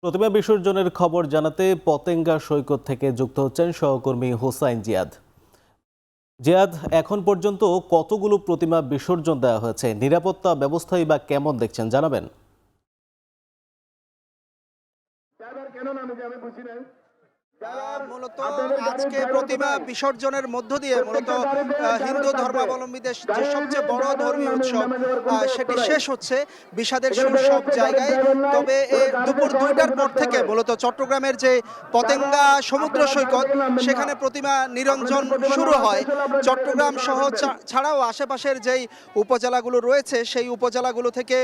প্রতিমা বিসর্জনের খবর জানাতে পতেঙ্গা সৈকত থেকে যুক্ত হচ্ছেন সহকর্মী হোসাইন জিয়াদ। জিয়াদ, এখন পর্যন্ত কতগুলো প্রতিমা বিসর্জন দেওয়া হয়েছে, নিরাপত্তা ব্যবস্থাই বা কেমন দেখছেন জানাবেন? মূলত আজকে প্রতিমা বিসর্জনের মধ্য দিয়ে মূলত হিন্দু ধর্মাবলম্বীদের যে সবচেয়ে বড় ধর্মীয় উৎসব সেটি শেষ হচ্ছে বিষাদের সুর সব জায়গায়। তবে দুপুর 2টার পর থেকে মূলত চট্টগ্রামের যে পতেঙ্গা সমুদ্র সৈকত সেখানে প্রতিমা নিরঞ্জন শুরু হয়। চট্টগ্রাম সহ ছাড়াও আশেপাশের যেই উপজেলাগুলো রয়েছে সেই উপজেলাগুলো থেকে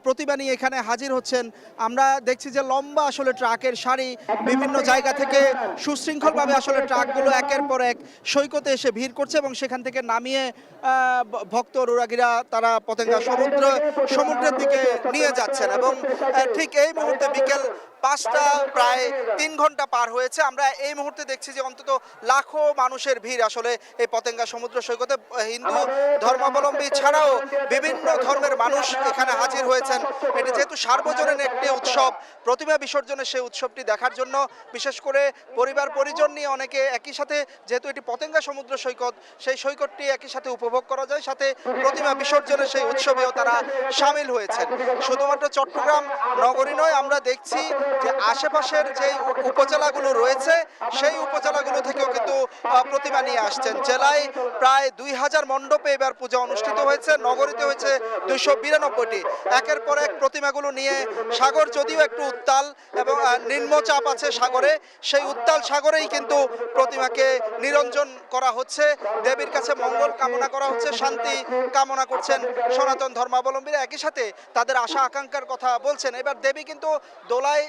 প্রতিমা নিয়ে এখানে হাজির হচ্ছেন। আমরা দেখছি যে লম্বা আসলে ট্রাকের সারি, বিভিন্ন জায়গা থেকে সুশৃঙ্খলভাবে আসলে ট্রাকগুলো একের পর এক সৈকতে এসে ভিড় করছে এবং সেখান থেকে নামিয়ে ভক্ত অনুরাগীরা তারা পতেঙ্গা সমুদ্রের দিকে নিয়ে যাচ্ছেন। এবং ঠিক এই মুহূর্তে বিকেল 5টা, প্রায় 3 ঘন্টা পার হয়েছে। আমরা এই মুহূর্তে দেখছি যে অন্তত লাখো মানুষের ভিড় আসলে এই পতেঙ্গা সমুদ্র সৈকতে। হিন্দু ধর্মাবলম্বী ছাড়াও বিভিন্ন ধর্মের মানুষ এখানে হাজির হয়েছেন। এটি যেহেতু সার্বজনীন একটি উৎসব, প্রতিমা বিসর্জনের সেই উৎসবটি দেখার জন্য বিশেষ করে পরিবার পরিজন নিয়ে অনেকে একই সাথে, যেহেতু এটি পতেঙ্গা সমুদ্র সৈকত, সেই সৈকতটি একই সাথে উপভোগ করা যায়, সাথে প্রতিমা বিসর্জনের সেই উৎসবেও তারা সামিল হয়েছেন। শুধুমাত্র চট্টগ্রাম নগরী নয়, আমরা দেখছি যে আশেপাশের যে উপজেলাগুলো রয়েছে সেই উপজেলাগুলো থেকেও কিন্তু প্রতিমা নিয়ে আসছেন। জেলায় প্রায় 2000 মণ্ডপে এবার পূজা অনুষ্ঠিত হয়েছে, নগরীতে হয়েছে 292টি। একের পর এক প্রতিমাগুলো নিয়ে সাগর যদিও একটু উত্তাল এবং নিম্নচাপ আছে সাগরে, সেই উত্তাল সাগরেই কিন্তু প্রতিমাকে নিরঞ্জন করা হচ্ছে। দেবীর কাছে মঙ্গল কামনা করা হচ্ছে, শান্তি কামনা করছেন সনাতন ধর্মাবলম্বীরা। একই সাথে তাদের আশা আকাঙ্ক্ষার কথা বলছেন। এবার দেবী কিন্তু দোলায়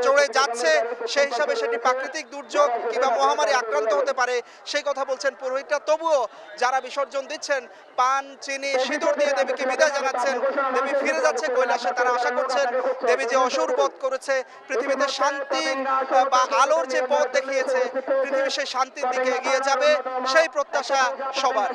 চড়ে যাচ্ছে, সেই হিসাবে সেটি প্রাকৃতিক দুর্যোগ কিংবা মহামারী আক্রান্ত হতে পারে সেই কথা বলছেন পুরোহিতরা। তবুও যারা বিসর্জন দিচ্ছেন পান, চিনি, সিঁদুর দিয়ে দেবীকে বিদায় জানাচ্ছেন। দেবী ফিরে যাচ্ছে কৈলাসে। তারা আশা করছেন দেবী যে অসুর বধ করেছে, পৃথিবীতে শান্তি বা আলোর যে পথ দেখিয়েছে, পৃথিবী সেই শান্তির দিকে এগিয়ে যাবে, সেই প্রত্যাশা সবার।